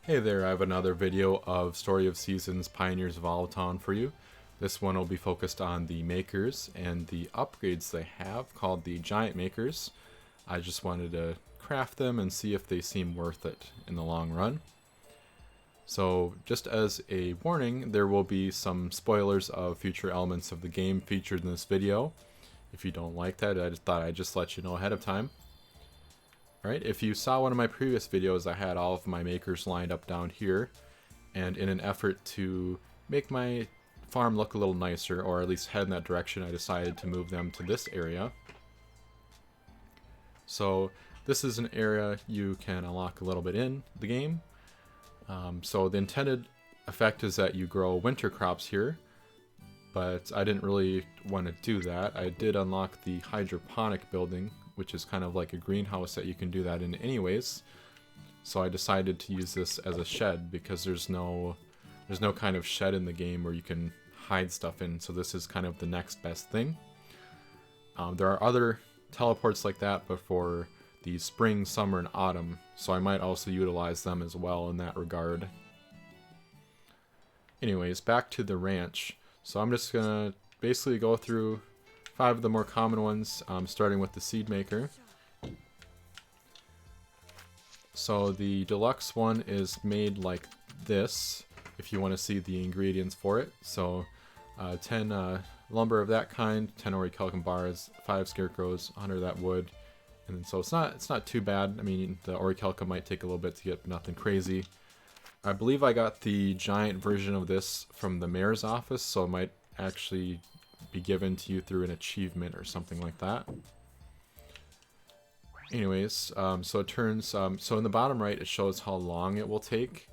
Hey there, I have another video of Story of Seasons Pioneers of Town for you. This one will be focused on the makers and the upgrades they have called the Giant Makers. I just wanted to craft them and see if they seem worth it in the long run. So just as a warning, there will be some spoilers of future elements of the game featured in this video. If you don't like that, I just thought I'd just let you know ahead of time. Alright, if you saw one of my previous videos, I had all of my makers lined up down here, and in an effort to make my farm look a little nicer, or at least head in that direction, I decided to move them to this area. So this is an area you can unlock a little bit in the game. So the intended effect is that you grow winter crops here, but I didn't really want to do that. I did unlock the hydroponic building, which is kind of like a greenhouse that you can do that in anyways. So I decided to use this as a shed because there's no kind of shed in the game where you can hide stuff in, so this is kind of the next best thing. There are other teleports like that, but for the spring, summer, and autumn, so I might also utilize them as well in that regard. Anyways, back to the ranch. So I'm just gonna basically go through 5 of the more common ones, starting with the seed maker. So the deluxe one is made like this, if you want to see the ingredients for it. So 10 lumber of that kind, 10 orichalcum bars, 5 scarecrows, 100 of that wood, and so it's not too bad. I mean, the orichalcum might take a little bit to get, but nothing crazy. I believe I got the giant version of this from the mayor's office, so it might actually be given to you through an achievement or something like that. Anyways, so it turns, so in the bottom right it shows how long it will take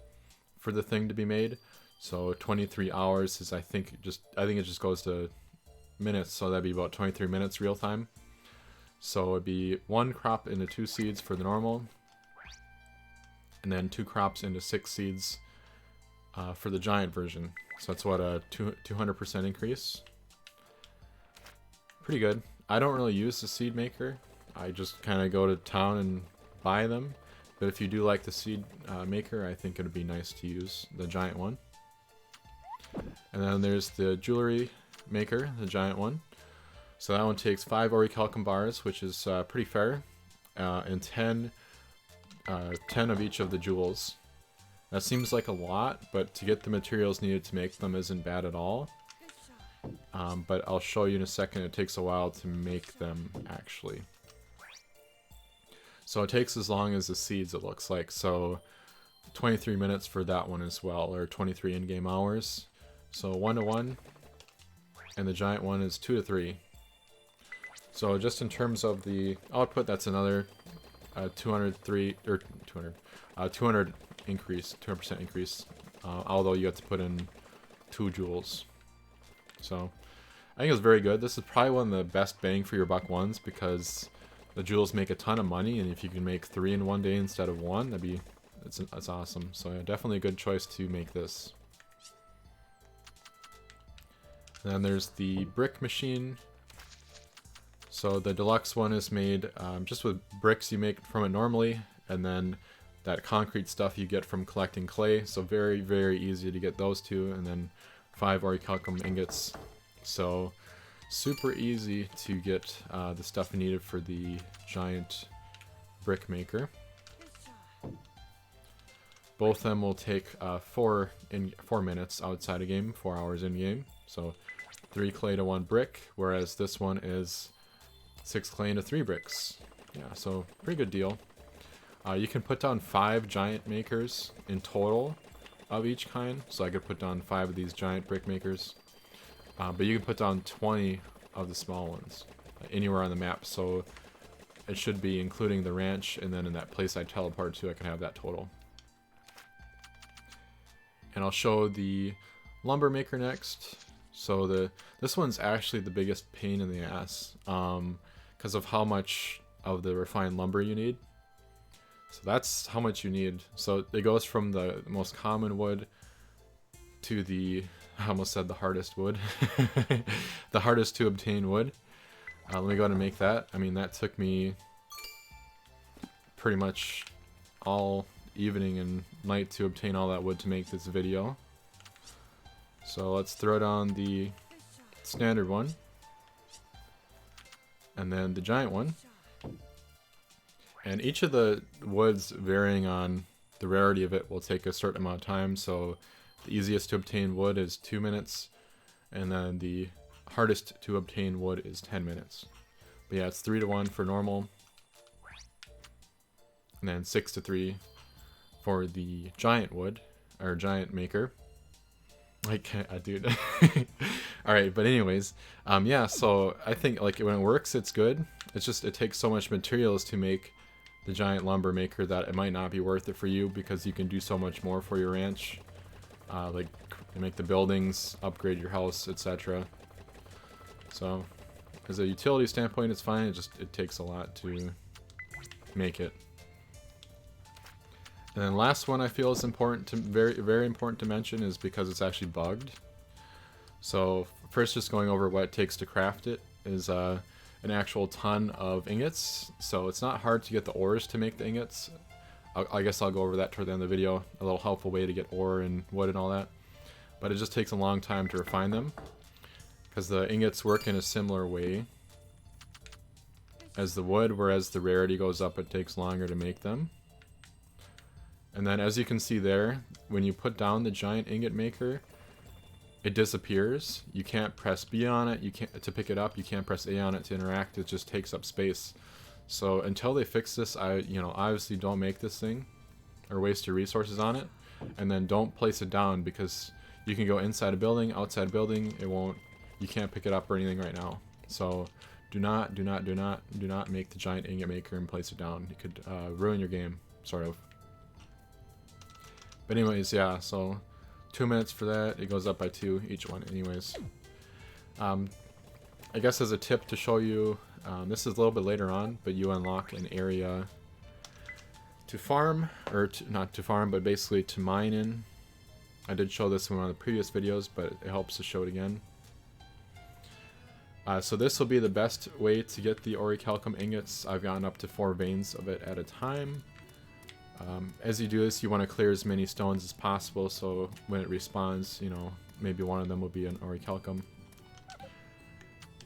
for the thing to be made. So 23 hours is I think it just goes to minutes, so that'd be about 23 minutes real time. So it'd be 1 crop into 2 seeds for the normal, and then 2 crops into 6 seeds for the giant version. So that's what, a 200% increase. Pretty good. I don't really use the seed maker. I just kind of go to town and buy them. But if you do like the seed maker, I think it would be nice to use the giant one. And then there's the jewelry maker, the giant one. So that one takes 5 orichalcum bars, which is pretty fair, and 10 of each of the jewels. That seems like a lot, but to get the materials needed to make them isn't bad at all. But I'll show you in a second, it takes a while to make them, actually. So it takes as long as the seeds, it looks like. So 23 minutes for that one as well, or 23 in-game hours. So 1 to 1, and the giant one is 2 to 3. So just in terms of the output, that's another 200 increase, 200% increase, although you have to put in 2 jewels. So I think it's very good. This is probably one of the best bang for your buck ones because the jewels make a ton of money, and if you can make 3 in one day instead of 1, that's awesome. So yeah, definitely a good choice to make this. And then there's the brick machine. So the deluxe one is made just with bricks you make from it normally, and then that concrete stuff you get from collecting clay. So very, very easy to get those 2, and then 5 orichalcum ingots. So super easy to get the stuff needed for the giant brick maker. Both of them will take 4 minutes outside a game, 4 hours in game. So 3 clay to 1 brick, whereas this one is 6 clay into 3 bricks. Yeah, so pretty good deal. You can put down 5 giant makers in total of each kind, so I could put down 5 of these giant brick makers, but you can put down 20 of the small ones anywhere on the map, so it should be including the ranch, and then in that place I teleport to I can have that total. And I'll show the lumber maker next. So this one's actually the biggest pain in the ass because of how much of the refined lumber you need. So that's how much you need. So it goes from the most common wood to the, I almost said the hardest wood, the hardest to obtain wood. Let me go ahead and make that. I mean, that took me pretty much all evening and night to obtain all that wood to make this video. So let's throw down the standard one, and then the giant one. And each of the woods, varying on the rarity of it, will take a certain amount of time. So the easiest to obtain wood is 2 minutes, and then the hardest to obtain wood is 10 minutes. But yeah, it's 3 to 1 for normal, and then 6 to 3 for the giant wood, or giant maker. Like, dude. Alright, but anyways, yeah, so I think like when it works, it's good. It's just, it takes so much materials to make the giant lumber maker that it might not be worth it for you, because you can do so much more for your ranch. Like make the buildings, upgrade your house, etc. So as a utility standpoint, it's fine. It takes a lot to make it. And then last one I feel is important to, very important to mention, is because it's actually bugged. So first, just going over what it takes to craft it is an actual ton of ingots. So it's not hard to get the ores to make the ingots. I guess I'll go over that toward the end of the video, a little helpful way to get ore and wood and all that. But it just takes a long time to refine them, because the ingots work in a similar way as the wood, whereas the rarity goes up, it takes longer to make them. And then as you can see there, when you put down the giant ingot maker, it disappears. You can't press B on it, you can't to pick it up, you can't press A on it to interact, it just takes up space. So until they fix this, obviously don't make this thing or waste your resources on it, and then don't place it down, because you can go inside a building, outside a building, it won't, you can't pick it up or anything right now. So do not make the giant ingot maker and place it down. It could ruin your game, sort of. But anyways, yeah, so 2 minutes for that. It goes up by 2 each one anyways. I guess as a tip to show you, this is a little bit later on, but you unlock an area to farm, or not to farm, but basically to mine in. I did show this in one of the previous videos, but it helps to show it again. So this will be the best way to get the orichalcum ingots. I've gotten up to 4 veins of it at a time. As you do this, you want to clear as many stones as possible, so when it respawns, maybe one of them will be an orichalcum.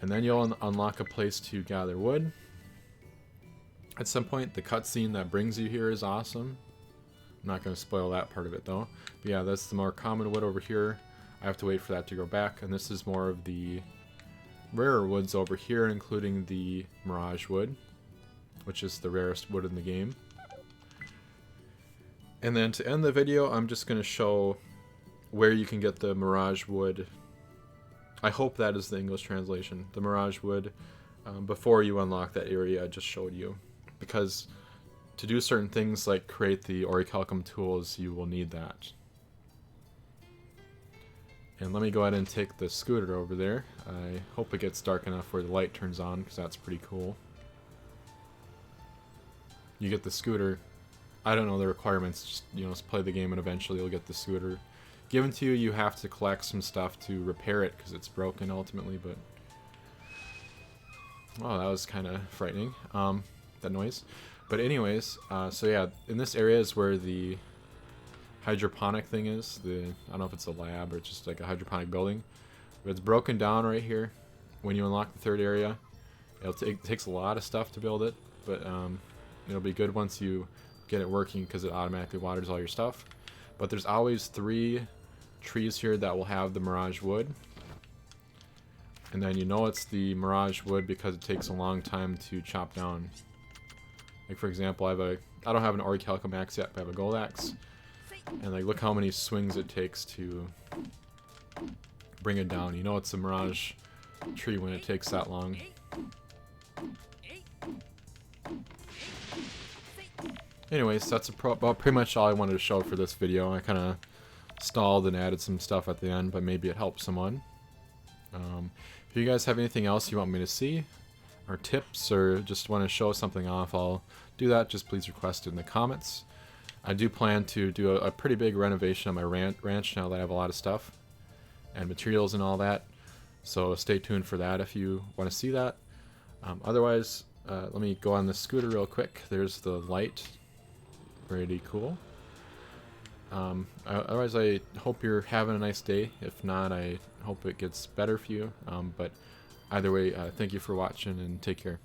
And then you'll unlock a place to gather wood. At some point, the cutscene that brings you here is awesome. I'm not going to spoil that part of it though. But yeah, that's the more common wood over here. I have to wait for that to go back, and this is more of the rarer woods over here, including the Mirage Wood, which is the rarest wood in the game. And then to end the video, I'm just going to show where you can get the Mirage Wood. I hope that is the English translation. The Mirage Wood, before you unlock that area I just showed you. Because to do certain things like create the orichalcum tools, you will need that. And let me go ahead and take the scooter over there. I hope it gets dark enough where the light turns on, because that's pretty cool. You get the scooter. I don't know the requirements, just play the game and eventually you'll get the scooter given to you. You have to collect some stuff to repair it because it's broken ultimately, but oh, that was kind of frightening, that noise. But anyways, so yeah, in this area is where the hydroponic thing is. I don't know if it's a lab or just like a hydroponic building, but it's broken down right here. When you unlock the third area, it takes a lot of stuff to build it, but it'll be good once you get it working, because it automatically waters all your stuff. But there's always 3 trees here that will have the Mirage Wood, and then it's the Mirage Wood because it takes a long time to chop down. Like for example, I don't have an orichalcum axe yet, but I have a gold axe, and like look how many swings it takes to bring it down. It's a Mirage tree when it takes that long. Anyways, that's about pretty much all I wanted to show for this video. I kind of stalled and added some stuff at the end, but maybe it helped someone. If you guys have anything else you want me to see, or tips, or just want to show something off, I'll do that. Just please request it in the comments. I do plan to do a pretty big renovation on my ranch now that I have a lot of stuff and materials and all that. So stay tuned for that if you want to see that. Otherwise, let me go on the scooter real quick. There's the light. Pretty cool. Otherwise, I hope you're having a nice day. If not, I hope it gets better for you. But either way, thank you for watching and take care.